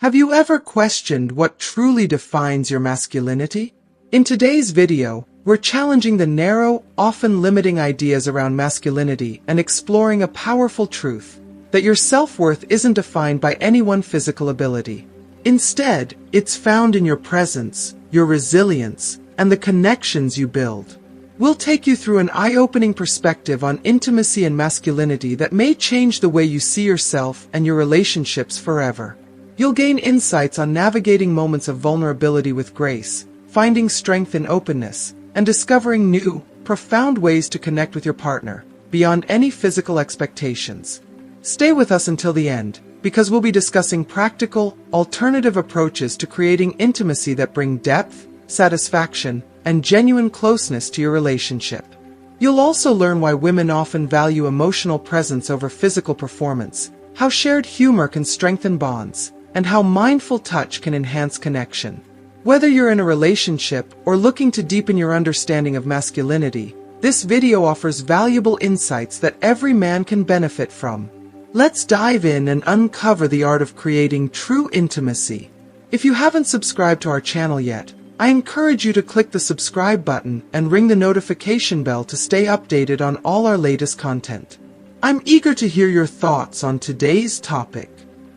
Have you ever questioned what truly defines your masculinity? In today's video, we're challenging the narrow, often limiting ideas around masculinity and exploring a powerful truth, that your self-worth isn't defined by any one physical ability. Instead, it's found in your presence, your resilience, and the connections you build. We'll take you through an eye-opening perspective on intimacy and masculinity that may change the way you see yourself and your relationships forever. You'll gain insights on navigating moments of vulnerability with grace, finding strength in openness, and discovering new, profound ways to connect with your partner, beyond any physical expectations. Stay with us until the end, because we'll be discussing practical, alternative approaches to creating intimacy that bring depth, satisfaction, and genuine closeness to your relationship. You'll also learn why women often value emotional presence over physical performance, how shared humor can strengthen bonds, and how mindful touch can enhance connection. Whether you're in a relationship or looking to deepen your understanding of masculinity, this video offers valuable insights that every man can benefit from. Let's dive in and uncover the art of creating true intimacy. If you haven't subscribed to our channel yet, I encourage you to click the subscribe button and ring the notification bell to stay updated on all our latest content. I'm eager to hear your thoughts on today's topic.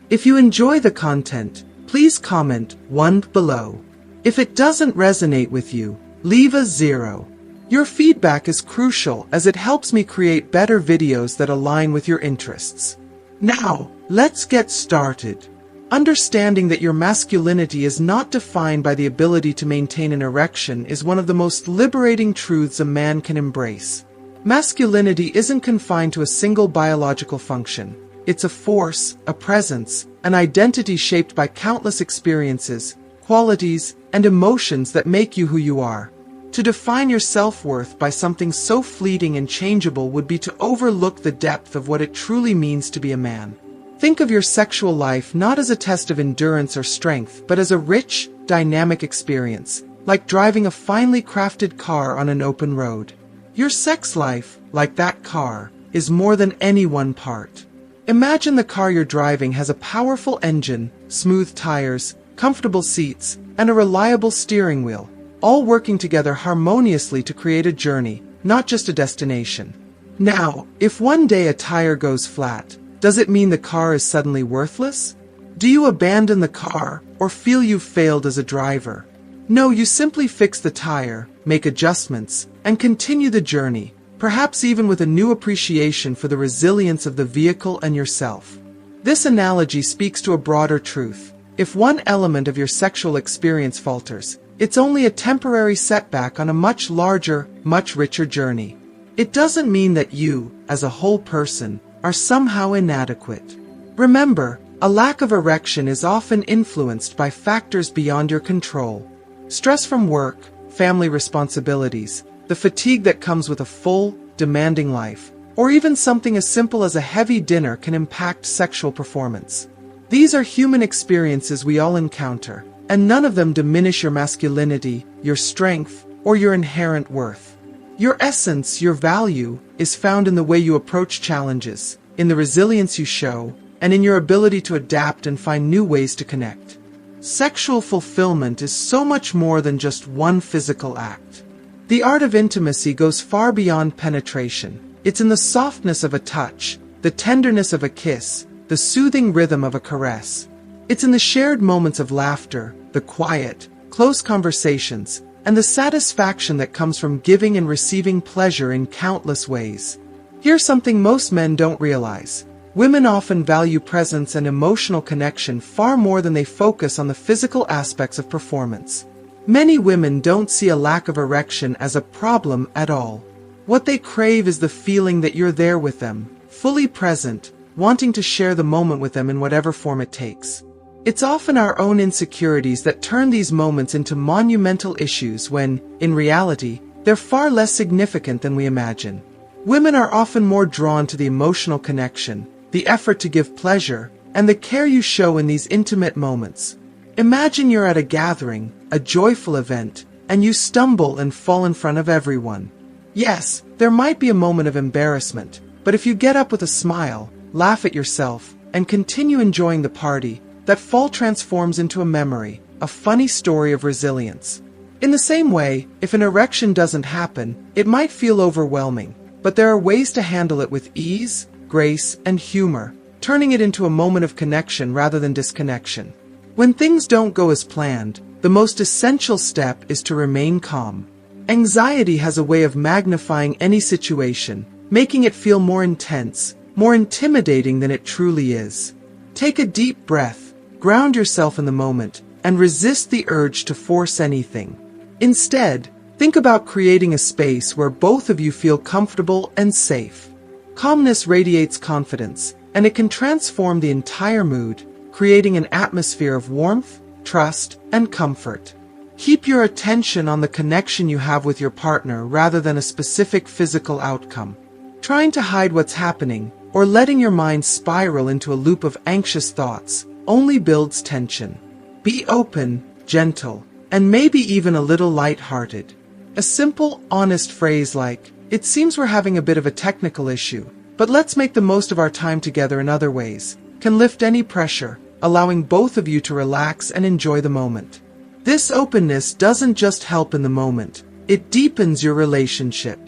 If you enjoy the content, please comment 1 below. If it doesn't resonate with you, leave a 0. Your feedback is crucial as it helps me create better videos that align with your interests. Now, let's get started. Understanding that your masculinity is not defined by the ability to maintain an erection is one of the most liberating truths a man can embrace. Masculinity isn't confined to a single biological function. It's a force, a presence, an identity shaped by countless experiences, qualities, and emotions that make you who you are. To define your self-worth by something so fleeting and changeable would be to overlook the depth of what it truly means to be a man. Think of your sexual life not as a test of endurance or strength, but as a rich, dynamic experience, like driving a finely crafted car on an open road. Your sex life, like that car, is more than any one part. Imagine the car you're driving has a powerful engine, smooth tires, comfortable seats, and a reliable steering wheel, all working together harmoniously to create a journey, not just a destination. Now, if one day a tire goes flat, does it mean the car is suddenly worthless? Do you abandon the car, or feel you've failed as a driver? No, you simply fix the tire, make adjustments, and continue the journey, perhaps even with a new appreciation for the resilience of the vehicle and yourself. This analogy speaks to a broader truth. If one element of your sexual experience falters, it's only a temporary setback on a much larger, much richer journey. It doesn't mean that you, as a whole person, are somehow inadequate. Remember, a lack of erection is often influenced by factors beyond your control. Stress from work, family responsibilities, the fatigue that comes with a full, demanding life, or even something as simple as a heavy dinner can impact sexual performance. These are human experiences we all encounter, and none of them diminish your masculinity, your strength, or your inherent worth. Your essence, your value, is found in the way you approach challenges, in the resilience you show, and in your ability to adapt and find new ways to connect. Sexual fulfillment is so much more than just one physical act. The art of intimacy goes far beyond penetration. It's in the softness of a touch, the tenderness of a kiss, the soothing rhythm of a caress. It's in the shared moments of laughter, the quiet, close conversations, and the satisfaction that comes from giving and receiving pleasure in countless ways. Here's something most men don't realize. Women often value presence and emotional connection far more than they focus on the physical aspects of performance. Many women don't see a lack of erection as a problem at all. What they crave is the feeling that you're there with them, fully present, wanting to share the moment with them in whatever form it takes. It's often our own insecurities that turn these moments into monumental issues when, in reality, they're far less significant than we imagine. Women are often more drawn to the emotional connection, the effort to give pleasure, and the care you show in these intimate moments. Imagine you're at a gathering, a joyful event, and you stumble and fall in front of everyone. Yes, there might be a moment of embarrassment, but if you get up with a smile, laugh at yourself, and continue enjoying the party, that fall transforms into a memory, a funny story of resilience. In the same way, if an erection doesn't happen, it might feel overwhelming, but there are ways to handle it with ease, grace, and humor, turning it into a moment of connection rather than disconnection. When things don't go as planned, the most essential step is to remain calm. Anxiety has a way of magnifying any situation, making it feel more intense, more intimidating than it truly is. Take a deep breath, ground yourself in the moment, and resist the urge to force anything. Instead, think about creating a space where both of you feel comfortable and safe. Calmness radiates confidence, and it can transform the entire mood, creating an atmosphere of warmth, trust, and comfort. Keep your attention on the connection you have with your partner rather than a specific physical outcome. Trying to hide what's happening, or letting your mind spiral into a loop of anxious thoughts, only builds tension. Be open, gentle, and maybe even a little light-hearted. A simple, honest phrase like, "It seems we're having a bit of a technical issue, but let's make the most of our time together in other ways," can lift any pressure, allowing both of you to relax and enjoy the moment. This openness doesn't just help in the moment, it deepens your relationship.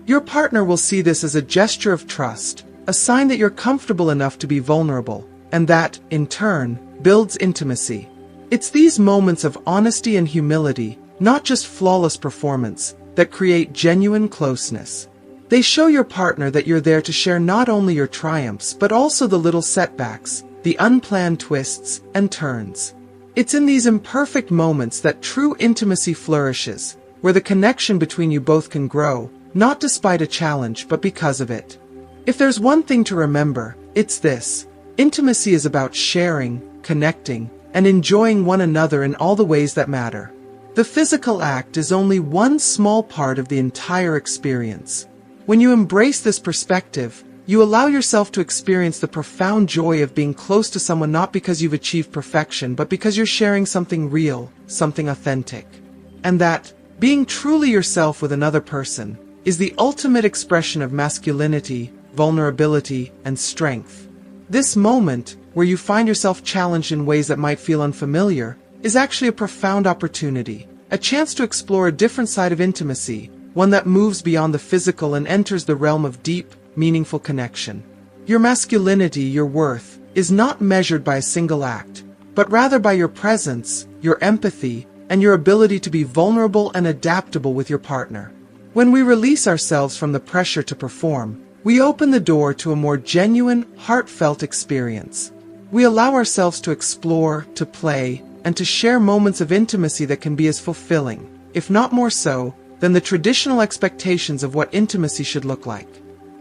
Your partner will see this as a gesture of trust, a sign that you're comfortable enough to be vulnerable, and that, in turn, builds intimacy. It's these moments of honesty and humility, not just flawless performance, that create genuine closeness. They show your partner that you're there to share not only your triumphs but also the little setbacks, the unplanned twists and turns. It's in these imperfect moments that true intimacy flourishes, where the connection between you both can grow, not despite a challenge but because of it. If there's one thing to remember, it's this. Intimacy is about sharing, connecting, and enjoying one another in all the ways that matter. The physical act is only one small part of the entire experience. When you embrace this perspective, you allow yourself to experience the profound joy of being close to someone not because you've achieved perfection, but because you're sharing something real, something authentic. And that, being truly yourself with another person, is the ultimate expression of masculinity, vulnerability, and strength. This moment, where you find yourself challenged in ways that might feel unfamiliar, is actually a profound opportunity, a chance to explore a different side of intimacy, one that moves beyond the physical and enters the realm of deep, meaningful connection. Your masculinity, your worth, is not measured by a single act, but rather by your presence, your empathy, and your ability to be vulnerable and adaptable with your partner. When we release ourselves from the pressure to perform, we open the door to a more genuine, heartfelt experience. We allow ourselves to explore, to play, and to share moments of intimacy that can be as fulfilling, if not more so, than the traditional expectations of what intimacy should look like.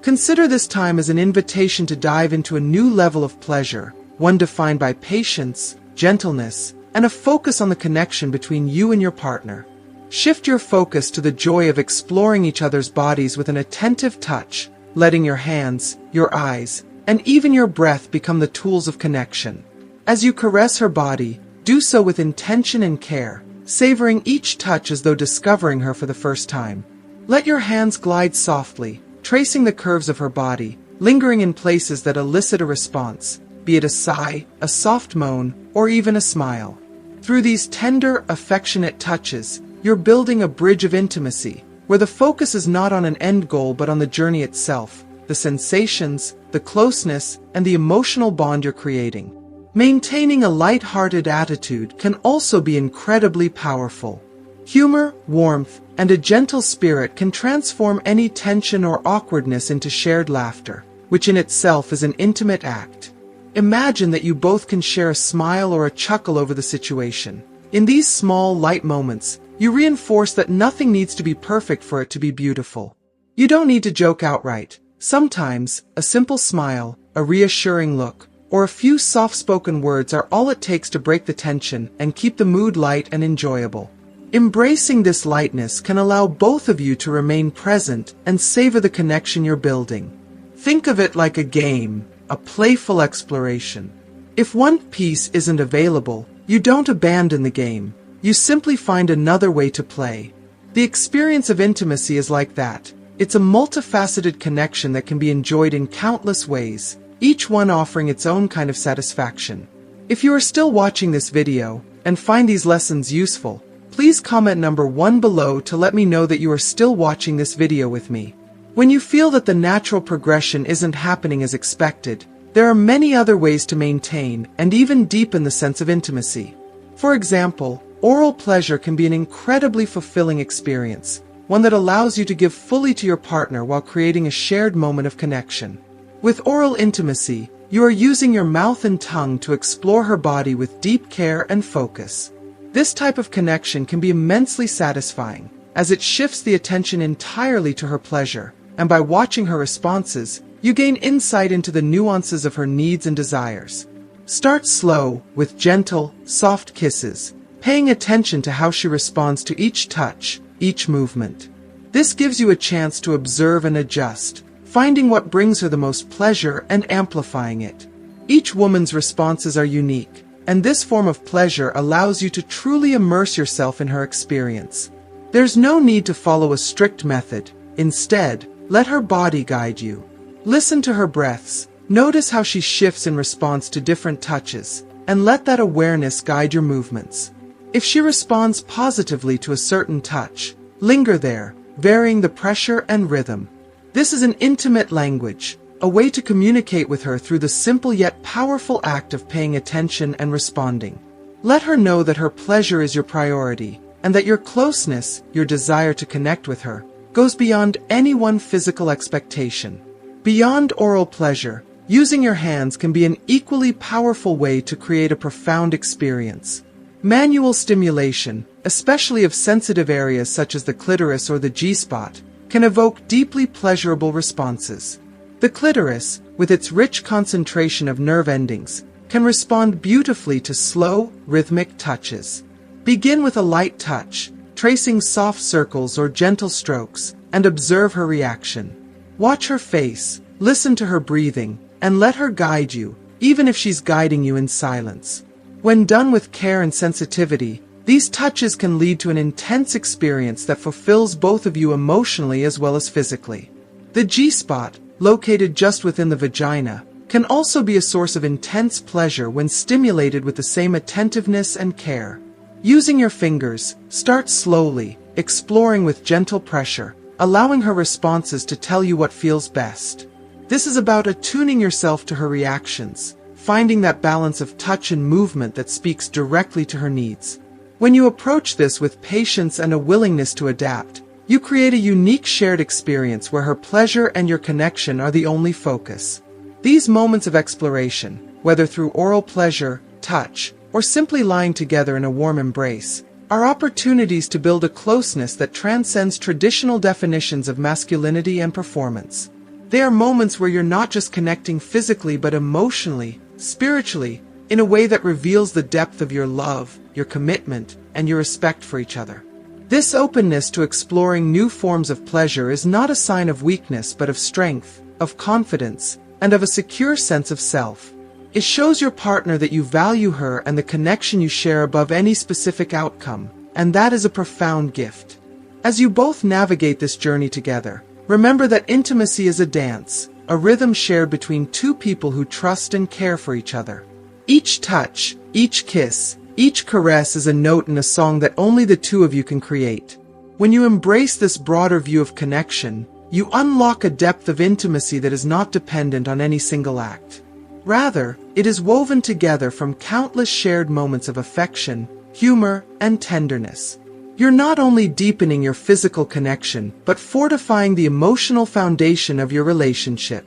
Consider this time as an invitation to dive into a new level of pleasure, one defined by patience, gentleness, and a focus on the connection between you and your partner. Shift your focus to the joy of exploring each other's bodies with an attentive touch, letting your hands, your eyes, and even your breath become the tools of connection. As you caress her body, do so with intention and care, savoring each touch as though discovering her for the first time. Let your hands glide softly, tracing the curves of her body, lingering in places that elicit a response, be it a sigh, a soft moan, or even a smile. Through these tender, affectionate touches, you're building a bridge of intimacy, where the focus is not on an end goal but on the journey itself, the sensations, the closeness, and the emotional bond you're creating. Maintaining a light-hearted attitude can also be incredibly powerful. Humor, warmth, and a gentle spirit can transform any tension or awkwardness into shared laughter, which in itself is an intimate act. Imagine that you both can share a smile or a chuckle over the situation. In these small, light moments, you reinforce that nothing needs to be perfect for it to be beautiful. You don't need to joke outright. Sometimes, a simple smile, a reassuring look, or a few soft-spoken words are all it takes to break the tension and keep the mood light and enjoyable. Embracing this lightness can allow both of you to remain present and savor the connection you're building. Think of it like a game, a playful exploration. If one piece isn't available, you don't abandon the game. You simply find another way to play. The experience of intimacy is like that. It's a multifaceted connection that can be enjoyed in countless ways, each one offering its own kind of satisfaction. If you are still watching this video and find these lessons useful, please comment number 1 below to let me know that you are still watching this video with me. When you feel that the natural progression isn't happening as expected, there are many other ways to maintain and even deepen the sense of intimacy. For example, oral pleasure can be an incredibly fulfilling experience, one that allows you to give fully to your partner while creating a shared moment of connection. With oral intimacy, you are using your mouth and tongue to explore her body with deep care and focus. This type of connection can be immensely satisfying, as it shifts the attention entirely to her pleasure, and by watching her responses, you gain insight into the nuances of her needs and desires. Start slow, with gentle, soft kisses, paying attention to how she responds to each touch, each movement. This gives you a chance to observe and adjust, finding what brings her the most pleasure and amplifying it. Each woman's responses are unique, and this form of pleasure allows you to truly immerse yourself in her experience. There's no need to follow a strict method. Instead, let her body guide you. Listen to her breaths, notice how she shifts in response to different touches, and let that awareness guide your movements. If she responds positively to a certain touch, linger there, varying the pressure and rhythm. This is an intimate language, a way to communicate with her through the simple yet powerful act of paying attention and responding. Let her know that her pleasure is your priority, and that your closeness, your desire to connect with her, goes beyond any one physical expectation. Beyond oral pleasure, using your hands can be an equally powerful way to create a profound experience. Manual stimulation, especially of sensitive areas such as the clitoris or the G-spot, can evoke deeply pleasurable responses. The clitoris, with its rich concentration of nerve endings, can respond beautifully to slow, rhythmic touches. Begin with a light touch, tracing soft circles or gentle strokes, and observe her reaction. Watch her face, listen to her breathing, and let her guide you, even if she's guiding you in silence. When done with care and sensitivity, these touches can lead to an intense experience that fulfills both of you emotionally as well as physically. The G-spot, located just within the vagina, can also be a source of intense pleasure when stimulated with the same attentiveness and care. Using your fingers, start slowly, exploring with gentle pressure, allowing her responses to tell you what feels best. This is about attuning yourself to her reactions, finding that balance of touch and movement that speaks directly to her needs. When you approach this with patience and a willingness to adapt, you create a unique shared experience where her pleasure and your connection are the only focus. These moments of exploration, whether through oral pleasure, touch, or simply lying together in a warm embrace, are opportunities to build a closeness that transcends traditional definitions of masculinity and performance. They are moments where you're not just connecting physically but emotionally, spiritually, in a way that reveals the depth of your love, your commitment, and your respect for each other. This openness to exploring new forms of pleasure is not a sign of weakness but of strength, of confidence, and of a secure sense of self. It shows your partner that you value her and the connection you share above any specific outcome, and that is a profound gift. As you both navigate this journey together, remember that intimacy is a dance, a rhythm shared between two people who trust and care for each other. Each touch, each kiss, each caress is a note in a song that only the two of you can create. When you embrace this broader view of connection, you unlock a depth of intimacy that is not dependent on any single act. Rather, it is woven together from countless shared moments of affection, humor, and tenderness. You're not only deepening your physical connection, but fortifying the emotional foundation of your relationship.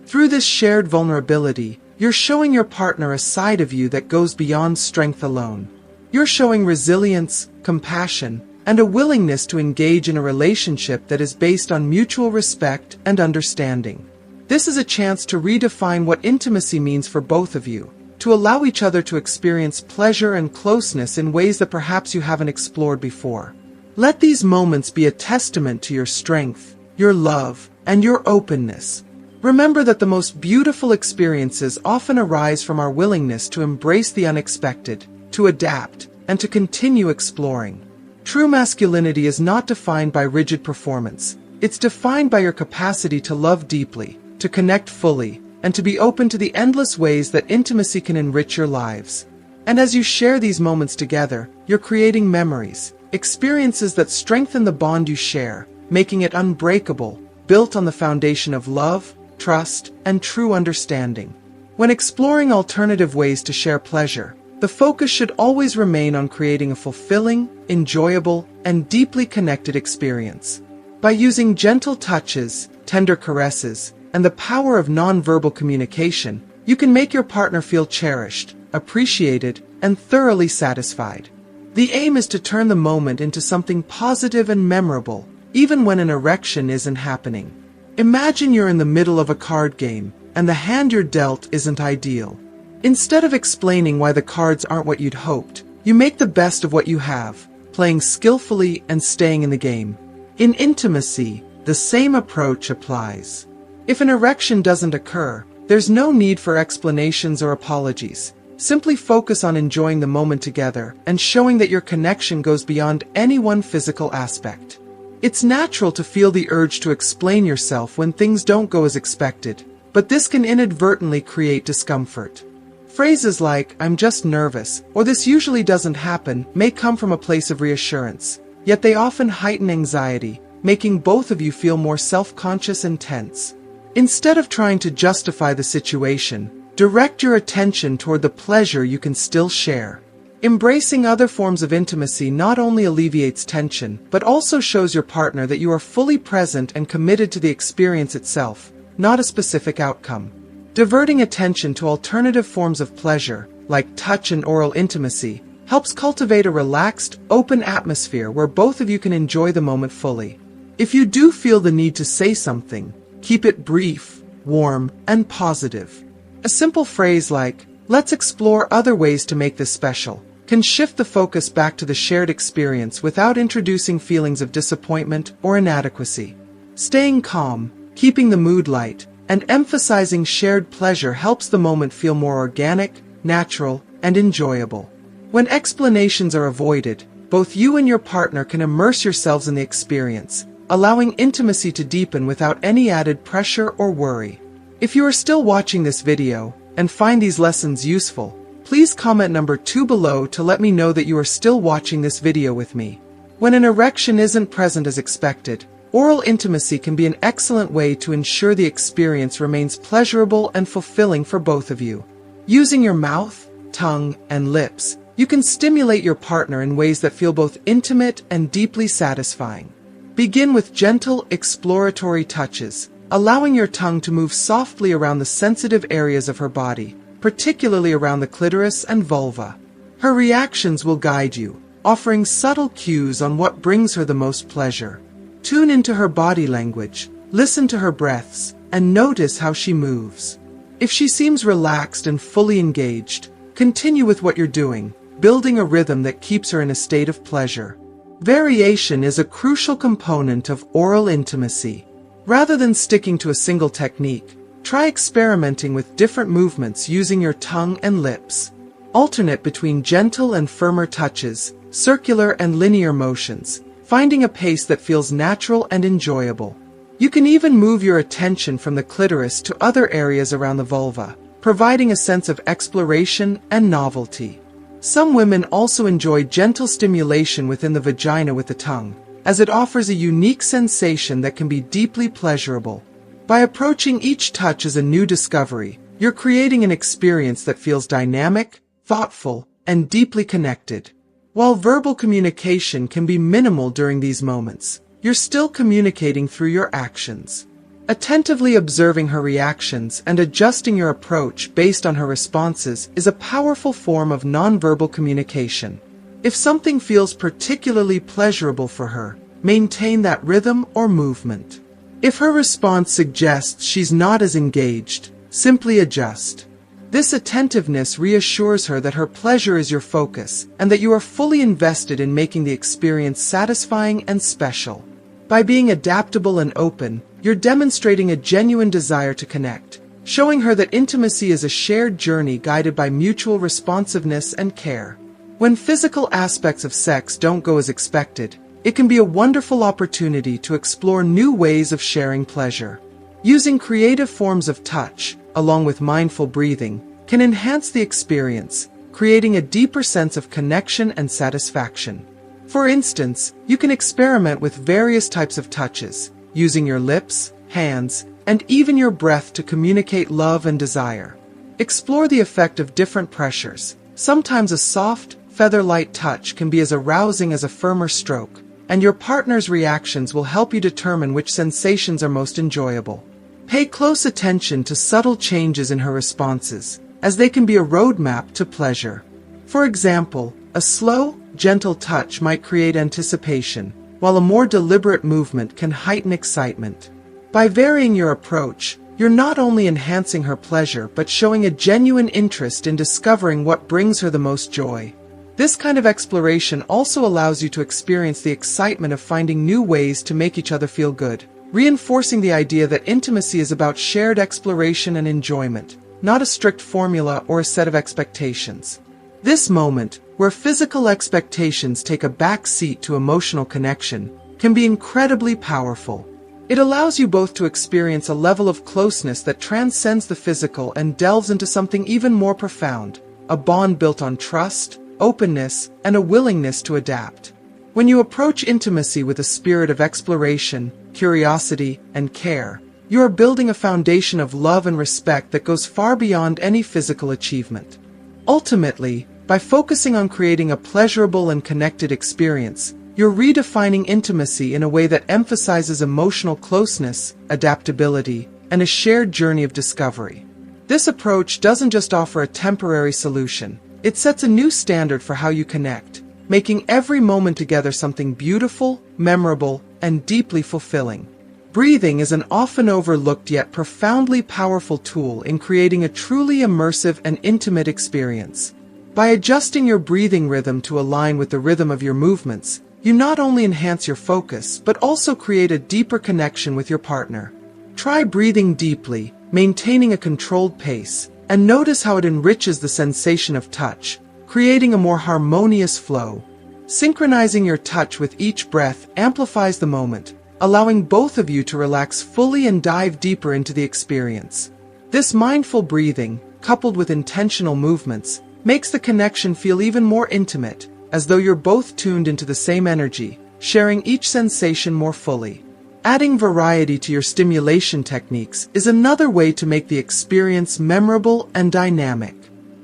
Through this shared vulnerability, you're showing your partner a side of you that goes beyond strength alone. You're showing resilience, compassion, and a willingness to engage in a relationship that is based on mutual respect and understanding. This is a chance to redefine what intimacy means for both of you, to allow each other to experience pleasure and closeness in ways that perhaps you haven't explored before. Let these moments be a testament to your strength, your love, and your openness. Remember that the most beautiful experiences often arise from our willingness to embrace the unexpected, to adapt, and to continue exploring. True masculinity is not defined by rigid performance. It's defined by your capacity to love deeply, to connect fully, and to be open to the endless ways that intimacy can enrich your lives. And as you share these moments together, you're creating memories, experiences that strengthen the bond you share, making it unbreakable, built on the foundation of love, trust, and true understanding. When exploring alternative ways to share pleasure, the focus should always remain on creating a fulfilling, enjoyable, and deeply connected experience. By using gentle touches, tender caresses, and the power of nonverbal communication, you can make your partner feel cherished, appreciated, and thoroughly satisfied. The aim is to turn the moment into something positive and memorable, even when an erection isn't happening. Imagine you're in the middle of a card game, and the hand you're dealt isn't ideal. Instead of explaining why the cards aren't what you'd hoped, you make the best of what you have, playing skillfully and staying in the game. In intimacy, the same approach applies. If an erection doesn't occur, there's no need for explanations or apologies. Simply focus on enjoying the moment together and showing that your connection goes beyond any one physical aspect. It's natural to feel the urge to explain yourself when things don't go as expected, but this can inadvertently create discomfort. Phrases like, "I'm just nervous," or "this usually doesn't happen," may come from a place of reassurance, yet they often heighten anxiety, making both of you feel more self-conscious and tense. Instead of trying to justify the situation, direct your attention toward the pleasure you can still share. Embracing other forms of intimacy not only alleviates tension, but also shows your partner that you are fully present and committed to the experience itself, not a specific outcome. Diverting attention to alternative forms of pleasure, like touch and oral intimacy, helps cultivate a relaxed, open atmosphere where both of you can enjoy the moment fully. If you do feel the need to say something, keep it brief, warm, and positive. A simple phrase like, "Let's explore other ways to make this special," can shift the focus back to the shared experience without introducing feelings of disappointment or inadequacy. Staying calm, keeping the mood light, and emphasizing shared pleasure helps the moment feel more organic, natural, and enjoyable. When explanations are avoided, both you and your partner can immerse yourselves in the experience, allowing intimacy to deepen without any added pressure or worry. If you are still watching this video and find these lessons useful, please comment number 2 below to let me know that you are still watching this video with me. When an erection isn't present as expected, oral intimacy can be an excellent way to ensure the experience remains pleasurable and fulfilling for both of you. Using your mouth, tongue, and lips, you can stimulate your partner in ways that feel both intimate and deeply satisfying. Begin with gentle, exploratory touches, allowing your tongue to move softly around the sensitive areas of her body, particularly around the clitoris and vulva. Her reactions will guide you, offering subtle cues on what brings her the most pleasure. Tune into her body language, listen to her breaths, and notice how she moves. If she seems relaxed and fully engaged, continue with what you're doing, building a rhythm that keeps her in a state of pleasure. Variation is a crucial component of oral intimacy. Rather than sticking to a single technique, try experimenting with different movements using your tongue and lips. Alternate between gentle and firmer touches, circular and linear motions, finding a pace that feels natural and enjoyable. You can even move your attention from the clitoris to other areas around the vulva, providing a sense of exploration and novelty. Some women also enjoy gentle stimulation within the vagina with the tongue, as it offers a unique sensation that can be deeply pleasurable. By approaching each touch as a new discovery, you're creating an experience that feels dynamic, thoughtful, and deeply connected. While verbal communication can be minimal during these moments, you're still communicating through your actions. Attentively observing her reactions and adjusting your approach based on her responses is a powerful form of nonverbal communication. If something feels particularly pleasurable for her, maintain that rhythm or movement. If her response suggests she's not as engaged, simply adjust. This attentiveness reassures her that her pleasure is your focus and that you are fully invested in making the experience satisfying and special. By being adaptable and open, you're demonstrating a genuine desire to connect, showing her that intimacy is a shared journey guided by mutual responsiveness and care. When physical aspects of sex don't go as expected, it can be a wonderful opportunity to explore new ways of sharing pleasure. Using creative forms of touch, along with mindful breathing, can enhance the experience, creating a deeper sense of connection and satisfaction. For instance, you can experiment with various types of touches, using your lips, hands, and even your breath to communicate love and desire. Explore the effect of different pressures. Sometimes a soft, feather-light touch can be as arousing as a firmer stroke, and your partner's reactions will help you determine which sensations are most enjoyable. Pay close attention to subtle changes in her responses, as they can be a roadmap to pleasure. For example, a slow, gentle touch might create anticipation, while a more deliberate movement can heighten excitement. By varying your approach, you're not only enhancing her pleasure but showing a genuine interest in discovering what brings her the most joy. This kind of exploration also allows you to experience the excitement of finding new ways to make each other feel good, reinforcing the idea that intimacy is about shared exploration and enjoyment, not a strict formula or a set of expectations. This moment, where physical expectations take a back seat to emotional connection, can be incredibly powerful. It allows you both to experience a level of closeness that transcends the physical and delves into something even more profound, a bond built on trust, openness, and a willingness to adapt. When you approach intimacy with a spirit of exploration, curiosity, and care, you are building a foundation of love and respect that goes far beyond any physical achievement. Ultimately, by focusing on creating a pleasurable and connected experience, you're redefining intimacy in a way that emphasizes emotional closeness, adaptability, and a shared journey of discovery. This approach doesn't just offer a temporary solution, it sets a new standard for how you connect, making every moment together something beautiful, memorable, and deeply fulfilling. Breathing is an often overlooked yet profoundly powerful tool in creating a truly immersive and intimate experience. By adjusting your breathing rhythm to align with the rhythm of your movements, you not only enhance your focus but also create a deeper connection with your partner. Try breathing deeply, maintaining a controlled pace, and notice how it enriches the sensation of touch, creating a more harmonious flow. Synchronizing your touch with each breath amplifies the moment, allowing both of you to relax fully and dive deeper into the experience. This mindful breathing, coupled with intentional movements, makes the connection feel even more intimate, as though you're both tuned into the same energy, sharing each sensation more fully. Adding variety to your stimulation techniques is another way to make the experience memorable and dynamic.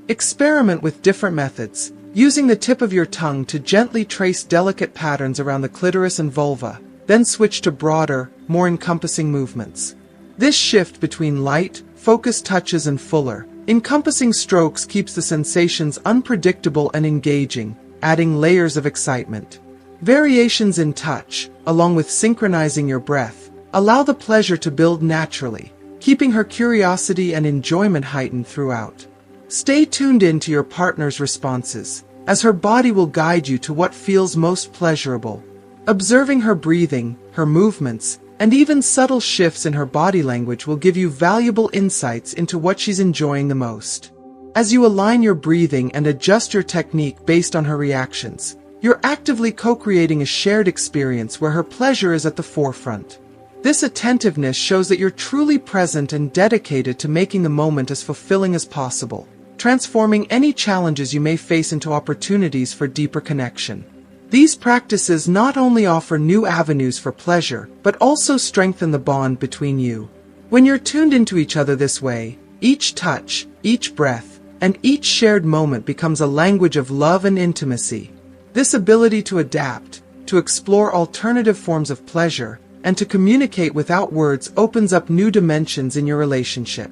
Experiment with different methods, using the tip of your tongue to gently trace delicate patterns around the clitoris and vulva, then switch to broader, more encompassing movements. This shift between light, focused touches and fuller, encompassing strokes keeps the sensations unpredictable and engaging, adding layers of excitement. Variations in touch, along with synchronizing your breath, allow the pleasure to build naturally, keeping her curiosity and enjoyment heightened throughout. Stay tuned in to your partner's responses, as her body will guide you to what feels most pleasurable. Observing her breathing, her movements, and even subtle shifts in her body language will give you valuable insights into what she's enjoying the most. As you align your breathing and adjust your technique based on her reactions, you're actively co-creating a shared experience where her pleasure is at the forefront. This attentiveness shows that you're truly present and dedicated to making the moment as fulfilling as possible, transforming any challenges you may face into opportunities for deeper connection. These practices not only offer new avenues for pleasure, but also strengthen the bond between you. When you're tuned into each other this way, each touch, each breath, and each shared moment becomes a language of love and intimacy. This ability to adapt, to explore alternative forms of pleasure, and to communicate without words opens up new dimensions in your relationship.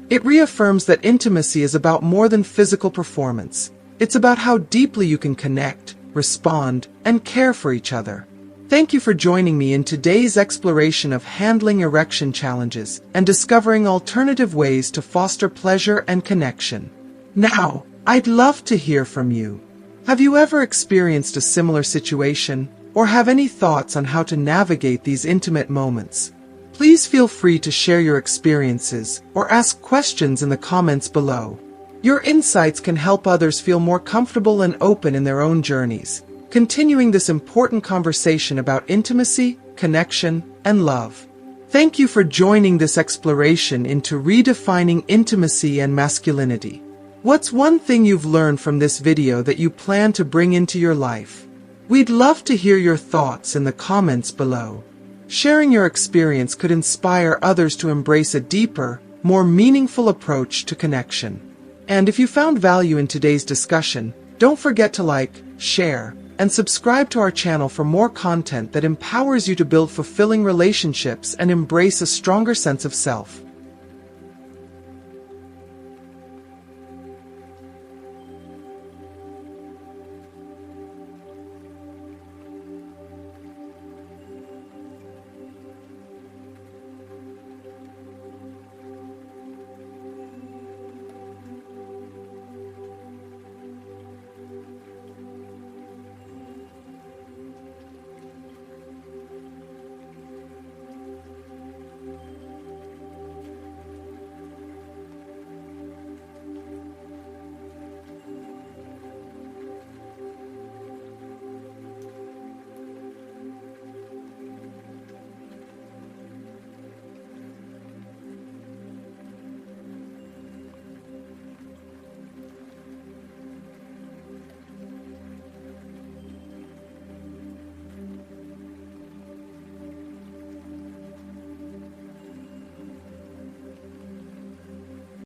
It reaffirms that intimacy is about more than physical performance. It's about how deeply you can connect, respond, and care for each other. Thank you for joining me in today's exploration of handling erection challenges and discovering alternative ways to foster pleasure and connection. Now, I'd love to hear from you. Have you ever experienced a similar situation, or have any thoughts on how to navigate these intimate moments? Please feel free to share your experiences or ask questions in the comments below. Your insights can help others feel more comfortable and open in their own journeys, continuing this important conversation about intimacy, connection, and love. Thank you for joining this exploration into redefining intimacy and masculinity. What's one thing you've learned from this video that you plan to bring into your life? We'd love to hear your thoughts in the comments below. Sharing your experience could inspire others to embrace a deeper, more meaningful approach to connection. And if you found value in today's discussion, don't forget to like, share, and subscribe to our channel for more content that empowers you to build fulfilling relationships and embrace a stronger sense of self.